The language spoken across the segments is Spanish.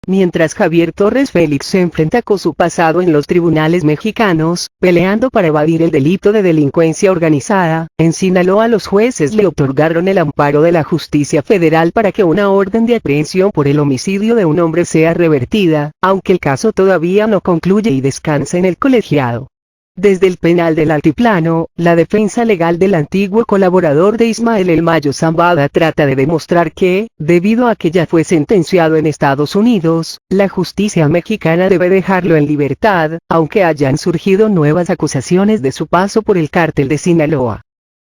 mientras Javier Torres Félix se enfrenta con su pasado en los tribunales mexicanos, peleando para evadir el delito de delincuencia organizada. En Sinaloa los jueces le otorgaron el amparo de la justicia federal para que una orden de aprehensión por el homicidio de un hombre sea revertida, aunque el caso todavía no concluye y descansa en el colegiado. Desde el penal del Altiplano, la defensa legal del antiguo colaborador de Ismael El Mayo Zambada trata de demostrar que, debido a que ya fue sentenciado en Estados Unidos, la justicia mexicana debe dejarlo en libertad, aunque hayan surgido nuevas acusaciones de su paso por el cártel de Sinaloa.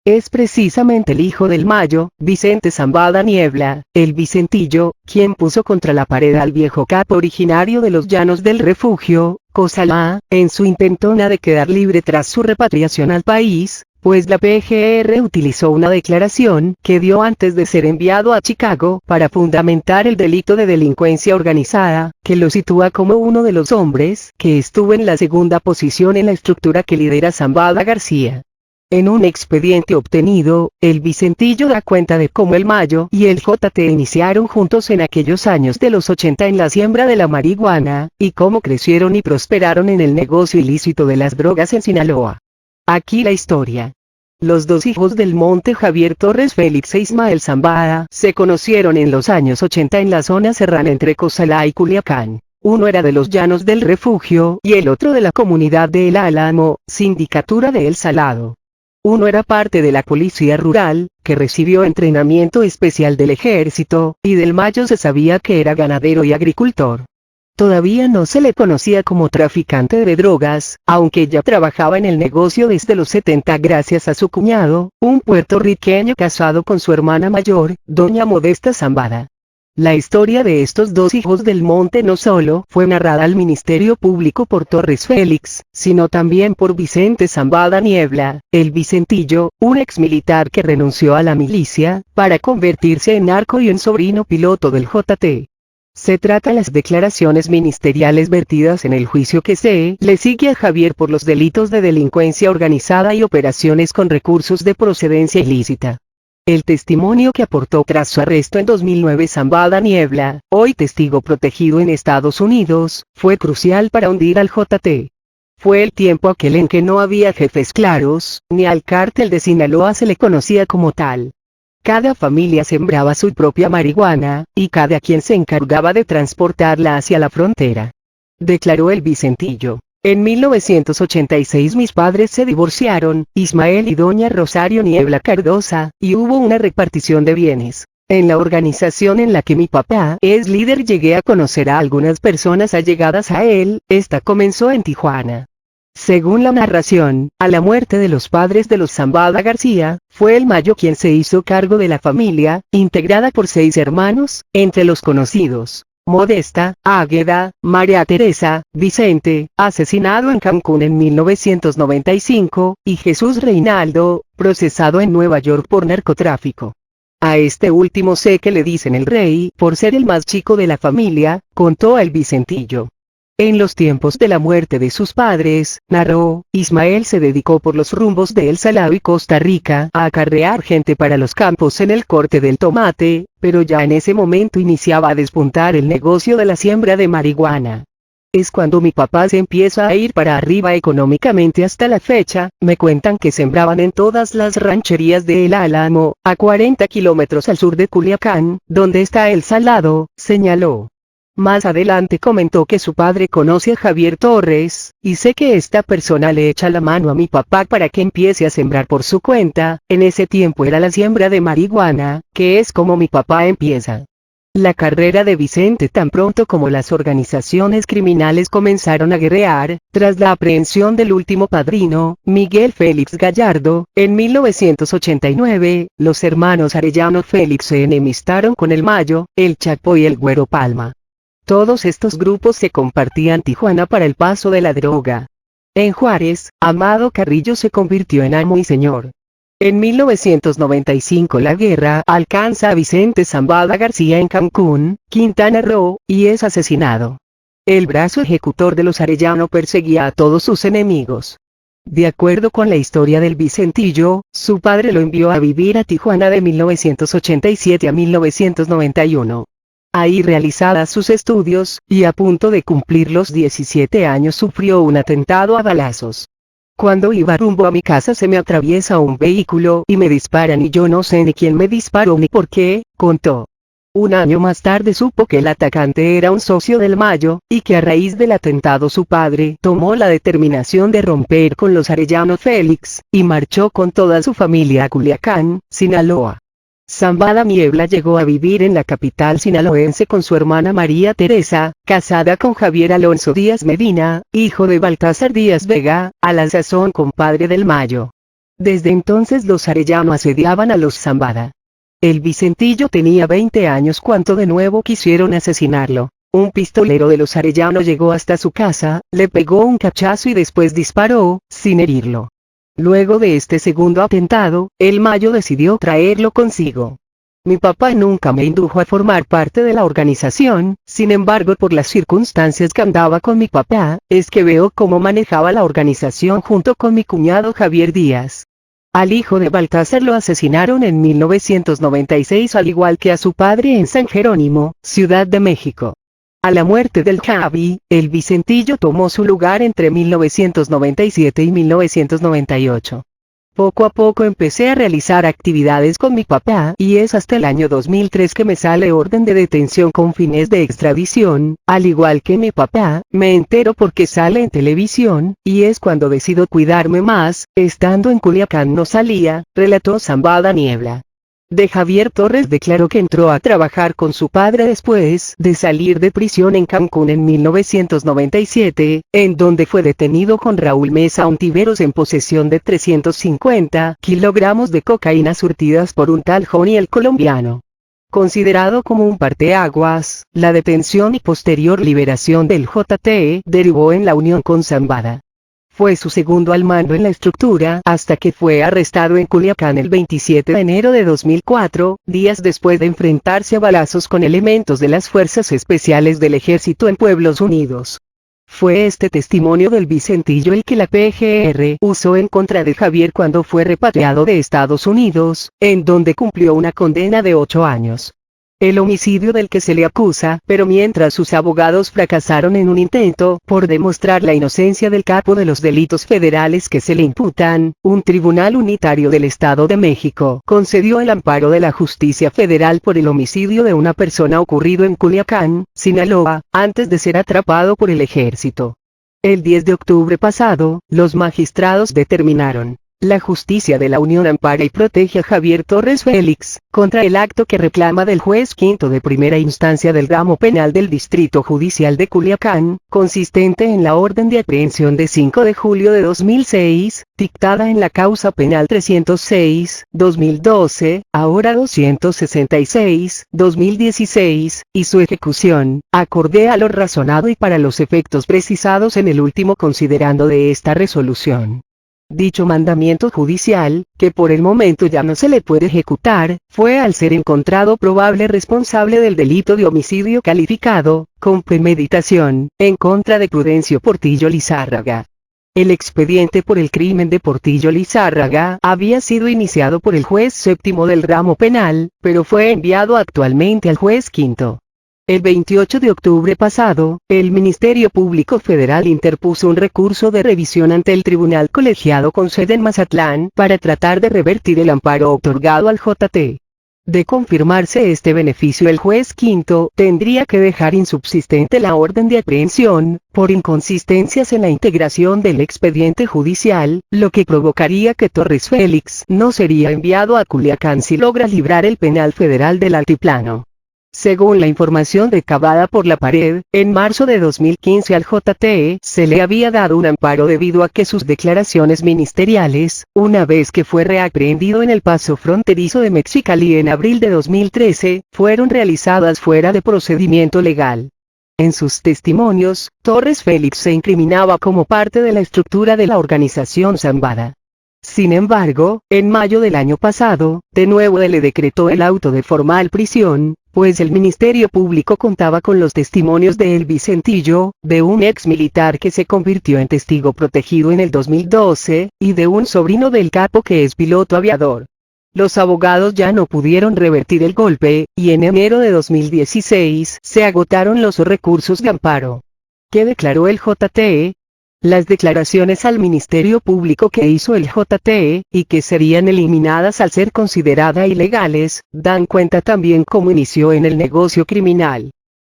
Es precisamente el hijo del Mayo, Vicente Zambada Niebla, el Vicentillo, quien puso contra la pared al viejo capo originario de los Llanos del Refugio, Cozalá, en su intentona de quedar libre tras su repatriación al país, pues la PGR utilizó una declaración que dio antes de ser enviado a Chicago para fundamentar el delito de delincuencia organizada, que lo sitúa como uno de los hombres que estuvo en la segunda posición en la estructura que lidera Zambada García. En un expediente obtenido, el Vicentillo da cuenta de cómo el Mayo y el JT iniciaron juntos en aquellos años de los 80 en la siembra de la marihuana, y cómo crecieron y prosperaron en el negocio ilícito de las drogas en Sinaloa. Aquí la historia. Los dos hijos del Monte, Javier Torres Félix e Ismael Zambada, se conocieron en los años 80 en la zona serrana entre Cozalá y Culiacán. Uno era de los Llanos del Refugio y el otro de la comunidad de El Álamo, sindicatura de El Salado. Uno era parte de la policía rural, que recibió entrenamiento especial del ejército, y del Mayo se sabía que era ganadero y agricultor. Todavía no se le conocía como traficante de drogas, aunque ya trabajaba en el negocio desde los 70 gracias a su cuñado, un puertorriqueño casado con su hermana mayor, doña Modesta Zambada. La historia de estos dos hijos del Monte no solo fue narrada al Ministerio Público por Torres Félix, sino también por Vicente Zambada Niebla, el Vicentillo, un exmilitar que renunció a la milicia, para convertirse en narco y en sobrino piloto del JT. Se trata de las declaraciones ministeriales vertidas en el juicio que se le sigue a Javier por los delitos de delincuencia organizada y operaciones con recursos de procedencia ilícita. El testimonio que aportó tras su arresto en 2009 Zambada Niebla, hoy testigo protegido en Estados Unidos, fue crucial para hundir al JT. Fue el tiempo aquel en que no había jefes claros, ni al cártel de Sinaloa se le conocía como tal. Cada familia sembraba su propia marihuana, y cada quien se encargaba de transportarla hacia la frontera. Declaró el Vicentillo. En 1986 mis padres se divorciaron, Ismael y doña Rosario Niebla Cardosa, y hubo una repartición de bienes. En la organización en la que mi papá es líder llegué a conocer a algunas personas allegadas a él, esta comenzó en Tijuana. Según la narración, a la muerte de los padres de los Zambada García, fue el Mayo quien se hizo cargo de la familia, integrada por 6 hermanos, entre los conocidos. Modesta, Águeda, María Teresa, Vicente, asesinado en Cancún en 1995, y Jesús Reinaldo, procesado en Nueva York por narcotráfico. A este último sé que le dicen el Rey por ser el más chico de la familia, contó el Vicentillo. En los tiempos de la muerte de sus padres, narró, Ismael se dedicó por los rumbos de El Salado y Costa Rica a acarrear gente para los campos en el corte del tomate, pero ya en ese momento iniciaba a despuntar el negocio de la siembra de marihuana. Es cuando mi papá se empieza a ir para arriba económicamente hasta la fecha, me cuentan que sembraban en todas las rancherías de El Álamo, a 40 kilómetros al sur de Culiacán, donde está El Salado, señaló. Más adelante comentó que su padre conoce a Javier Torres, y sé que esta persona le echa la mano a mi papá para que empiece a sembrar por su cuenta. En ese tiempo era la siembra de marihuana, que es como mi papá empieza. La carrera de Vicente tan pronto como las organizaciones criminales comenzaron a guerrear, tras la aprehensión del último padrino, Miguel Félix Gallardo, en 1989, los hermanos Arellano Félix se enemistaron con el Mayo, el Chapo y el Güero Palma. Todos estos grupos se compartían Tijuana para el paso de la droga. En Juárez, Amado Carrillo se convirtió en amo y señor. En 1995 la guerra alcanza a Vicente Zambada García en Cancún, Quintana Roo, y es asesinado. El brazo ejecutor de los Arellano perseguía a todos sus enemigos. De acuerdo con la historia del Vicentillo, su padre lo envió a vivir a Tijuana de 1987 a 1991. Ahí realizadas sus estudios, y a punto de cumplir los 17 años sufrió un atentado a balazos. Cuando iba rumbo a mi casa se me atraviesa un vehículo y me disparan y yo no sé ni quién me disparó ni por qué, contó. Un año más tarde supo que el atacante era un socio del Mayo, y que a raíz del atentado su padre tomó la determinación de romper con los Arellano Félix, y marchó con toda su familia a Culiacán, Sinaloa. Zambada Niebla llegó a vivir en la capital sinaloense con su hermana María Teresa, casada con Javier Alonso Díaz Medina, hijo de Baltasar Díaz Vega, a la sazón compadre del Mayo. Desde entonces los Arellano asediaban a los Zambada. El Vicentillo tenía 20 años cuando de nuevo quisieron asesinarlo. Un pistolero de los Arellano llegó hasta su casa, le pegó un cachazo y después disparó, sin herirlo. Luego de este segundo atentado, el Mayo decidió traerlo consigo. Mi papá nunca me indujo a formar parte de la organización, sin embargo por las circunstancias que andaba con mi papá, es que veo cómo manejaba la organización junto con mi cuñado Javier Díaz. Al hijo de Baltasar lo asesinaron en 1996 al igual que a su padre en San Jerónimo, Ciudad de México. A la muerte del Javi, el Vicentillo tomó su lugar entre 1997 y 1998. Poco a poco empecé a realizar actividades con mi papá y es hasta el año 2003 que me sale orden de detención con fines de extradición, al igual que mi papá, me entero porque sale en televisión, y es cuando decido cuidarme más, estando en Culiacán no salía, relató Zambada Niebla. De Javier Torres declaró que entró a trabajar con su padre después de salir de prisión en Cancún en 1997, en donde fue detenido con Raúl Mesa Ontiveros en posesión de 350 kilogramos de cocaína surtidas por un tal Johnny el colombiano. Considerado como un parteaguas, la detención y posterior liberación del JT derivó en la unión con Zambada. Fue su segundo al mando en la estructura hasta que fue arrestado en Culiacán el 27 de enero de 2004, días después de enfrentarse a balazos con elementos de las Fuerzas Especiales del Ejército en Pueblos Unidos. Fue este testimonio del Vicentillo el que la PGR usó en contra de Javier cuando fue repatriado de Estados Unidos, en donde cumplió una condena de 8 años. El homicidio del que se le acusa, pero mientras sus abogados fracasaron en un intento por demostrar la inocencia del capo de los delitos federales que se le imputan, un tribunal unitario del Estado de México concedió el amparo de la justicia federal por el homicidio de una persona ocurrido en Culiacán, Sinaloa, antes de ser atrapado por el ejército. El 10 de octubre pasado, los magistrados determinaron: la justicia de la Unión ampara y protege a Javier Torres Félix, contra el acto que reclama del juez quinto de primera instancia del ramo penal del Distrito Judicial de Culiacán, consistente en la orden de aprehensión de 5 de julio de 2006, dictada en la causa penal 306-2012, ahora 266-2016, y su ejecución, acorde a lo razonado y para los efectos precisados en el último considerando de esta resolución. Dicho mandamiento judicial, que por el momento ya no se le puede ejecutar, fue al ser encontrado probable responsable del delito de homicidio calificado, con premeditación, en contra de Prudencio Portillo Lizárraga. El expediente por el crimen de Portillo Lizárraga había sido iniciado por el juez séptimo del ramo penal, pero fue enviado actualmente al juez quinto. El 28 de octubre pasado, el Ministerio Público Federal interpuso un recurso de revisión ante el Tribunal Colegiado con sede en Mazatlán para tratar de revertir el amparo otorgado al JT. De confirmarse este beneficio, el juez quinto tendría que dejar insubsistente la orden de aprehensión, por inconsistencias en la integración del expediente judicial, lo que provocaría que Torres Félix no sería enviado a Culiacán si logra librar el penal federal del Altiplano. Según la información recabada por La Pared, en marzo de 2015 al JT se le había dado un amparo debido a que sus declaraciones ministeriales, una vez que fue reaprehendido en el paso fronterizo de Mexicali en abril de 2013, fueron realizadas fuera de procedimiento legal. En sus testimonios, Torres Félix se incriminaba como parte de la estructura de la organización Zambada. Sin embargo, en mayo del año pasado, de nuevo le decretó el auto de formal prisión, pues el Ministerio Público contaba con los testimonios de El Vicentillo, de un ex militar que se convirtió en testigo protegido en el 2012, y de un sobrino del capo que es piloto aviador. Los abogados ya no pudieron revertir el golpe, y en enero de 2016 se agotaron los recursos de amparo. ¿Qué declaró el JTE? Las declaraciones al Ministerio Público que hizo el JTE, y que serían eliminadas al ser consideradas ilegales, dan cuenta también cómo inició en el negocio criminal.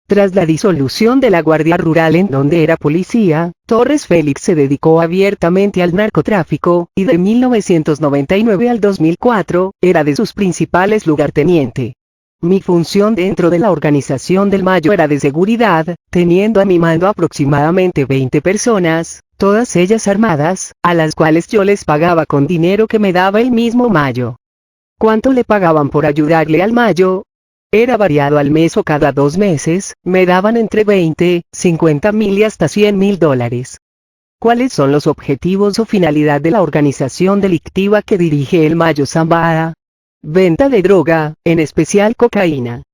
Tras la disolución de la Guardia Rural en donde era policía, Torres Félix se dedicó abiertamente al narcotráfico, y de 1999 al 2004, era de sus principales lugarteniente. Mi función dentro de la organización del Mayo era de seguridad, teniendo a mi mando aproximadamente 20 personas, todas ellas armadas, a las cuales yo les pagaba con dinero que me daba el mismo Mayo. ¿Cuánto le pagaban por ayudarle al Mayo? Era variado al mes o cada 2 meses, me daban entre 20, 50 mil y hasta 100 mil dólares. ¿Cuáles son los objetivos o finalidad de la organización delictiva que dirige el Mayo Zambada? Venta de droga, en especial cocaína.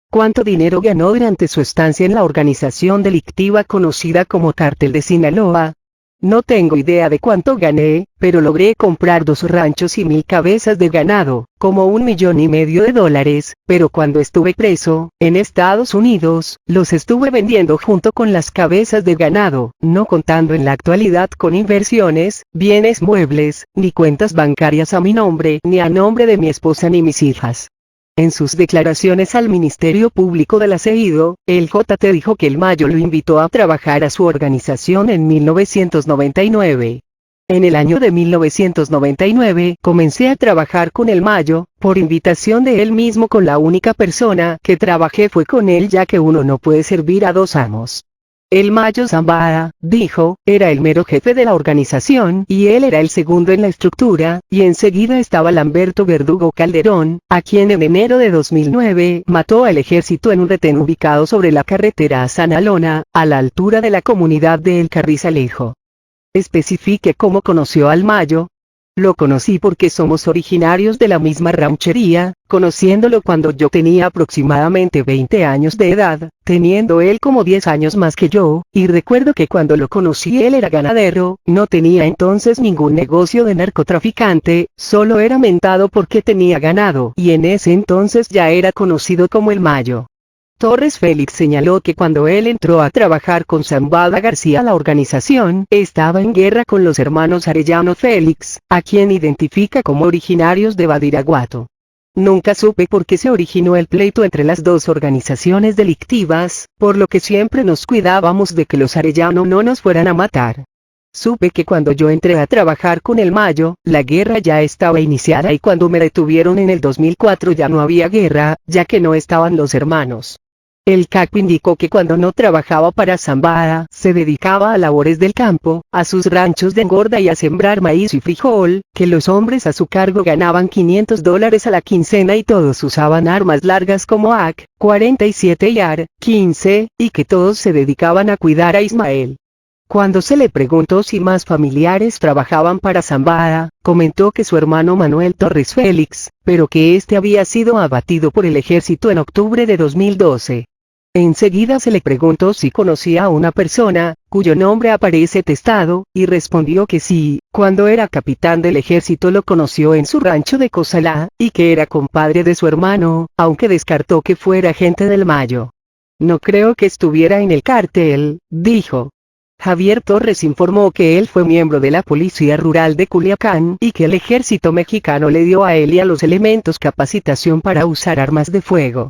¿Cuánto dinero ganó durante su estancia en la organización delictiva conocida como Cártel de Sinaloa? No tengo idea de cuánto gané, pero logré comprar 2 ranchos y 1000 cabezas de ganado, como $1,5 millones, pero cuando estuve preso, en Estados Unidos, los estuve vendiendo junto con las cabezas de ganado, no contando en la actualidad con inversiones, bienes muebles, ni cuentas bancarias a mi nombre, ni a nombre de mi esposa ni mis hijas. En sus declaraciones al Ministerio Público del Aceído, el JT dijo que el Mayo lo invitó a trabajar a su organización en 1999. En el año de 1999 comencé a trabajar con el Mayo, por invitación de él mismo. Con la única persona que trabajé fue con él, ya que uno no puede servir a 2 amos. El Mayo Zambada, dijo, era el mero jefe de la organización y él era el segundo en la estructura, y enseguida estaba Lamberto Verdugo Calderón, a quien en enero de 2009 mató al ejército en un retén ubicado sobre la carretera a San Alona, a la altura de la comunidad de El Carrizalejo. Especifique cómo conoció al Mayo. Lo conocí porque somos originarios de la misma ranchería, conociéndolo cuando yo tenía aproximadamente 20 años de edad, teniendo él como 10 años más que yo, y recuerdo que cuando lo conocí él era ganadero, no tenía entonces ningún negocio de narcotraficante, solo era mentado porque tenía ganado, y en ese entonces ya era conocido como el Mayo. Torres Félix señaló que cuando él entró a trabajar con Zambada García, la organización estaba en guerra con los hermanos Arellano Félix, a quien identifica como originarios de Badiraguato. Nunca supe por qué se originó el pleito entre las dos organizaciones delictivas, por lo que siempre nos cuidábamos de que los Arellano no nos fueran a matar. Supe que cuando yo entré a trabajar con el Mayo, la guerra ya estaba iniciada, y cuando me detuvieron en el 2004 ya no había guerra, ya que no estaban los hermanos. El CAC indicó que cuando no trabajaba para Zambada, se dedicaba a labores del campo, a sus ranchos de engorda y a sembrar maíz y frijol, que los hombres a su cargo ganaban $500 a la quincena y todos usaban armas largas como AK-47 y AR-15, y que todos se dedicaban a cuidar a Ismael. Cuando se le preguntó si más familiares trabajaban para Zambada, comentó que su hermano Manuel Torres Félix, pero que este había sido abatido por el ejército en octubre de 2012. Enseguida se le preguntó si conocía a una persona, cuyo nombre aparece testado, y respondió que sí, cuando era capitán del ejército lo conoció en su rancho de Cozalá, y que era compadre de su hermano, aunque descartó que fuera agente del Mayo. No creo que estuviera en el cártel, dijo. Javier Torres informó que él fue miembro de la Policía Rural de Culiacán, y que el ejército mexicano le dio a él y a los elementos capacitación para usar armas de fuego.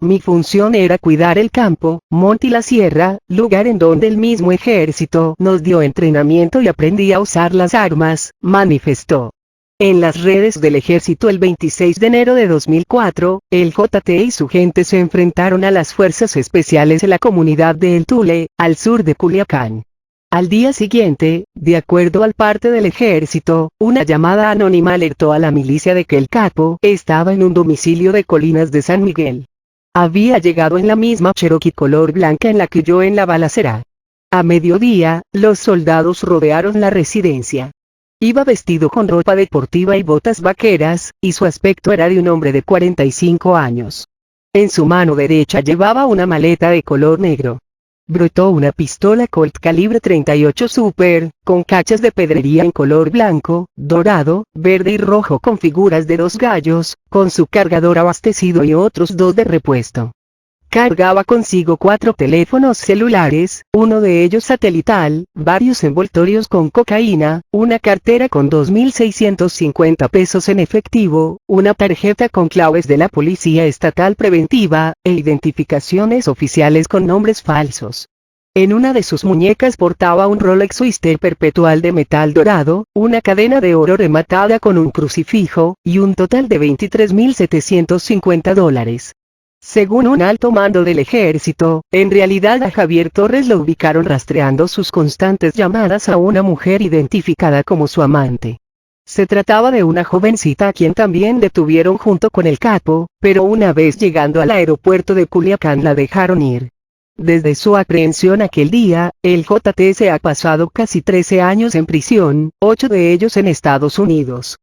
Mi función era cuidar el campo, monte y la sierra, lugar en donde el mismo ejército nos dio entrenamiento y aprendí a usar las armas, manifestó. En las redes del ejército el 26 de enero de 2004, el JT y su gente se enfrentaron a las fuerzas especiales en la comunidad de El Tule, al sur de Culiacán. Al día siguiente, de acuerdo al parte del ejército, una llamada anónima alertó a la milicia de que el capo estaba en un domicilio de Colinas de San Miguel. Había llegado en la misma Cherokee color blanca en la que huyó en la balacera. A mediodía, los soldados rodearon la residencia. Iba vestido con ropa deportiva y botas vaqueras, y su aspecto era de un hombre de 45 años. En su mano derecha llevaba una maleta de color negro. Brotó una pistola Colt calibre 38 Super, con cachas de pedrería en color blanco, dorado, verde y rojo con figuras de 2 gallos, con su cargador abastecido y otros 2 de repuesto. Cargaba consigo 4 teléfonos celulares, uno de ellos satelital, varios envoltorios con cocaína, una cartera con 2.650 pesos en efectivo, una tarjeta con claves de la Policía Estatal Preventiva, e identificaciones oficiales con nombres falsos. En una de sus muñecas portaba un Rolex Oyster perpetual de metal dorado, una cadena de oro rematada con un crucifijo, y un total de $23.750. Según un alto mando del ejército, en realidad a Javier Torres lo ubicaron rastreando sus constantes llamadas a una mujer identificada como su amante. Se trataba de una jovencita a quien también detuvieron junto con el capo, pero una vez llegando al aeropuerto de Culiacán la dejaron ir. Desde su aprehensión aquel día, el JT se ha pasado casi 13 años en prisión, 8 de ellos en Estados Unidos.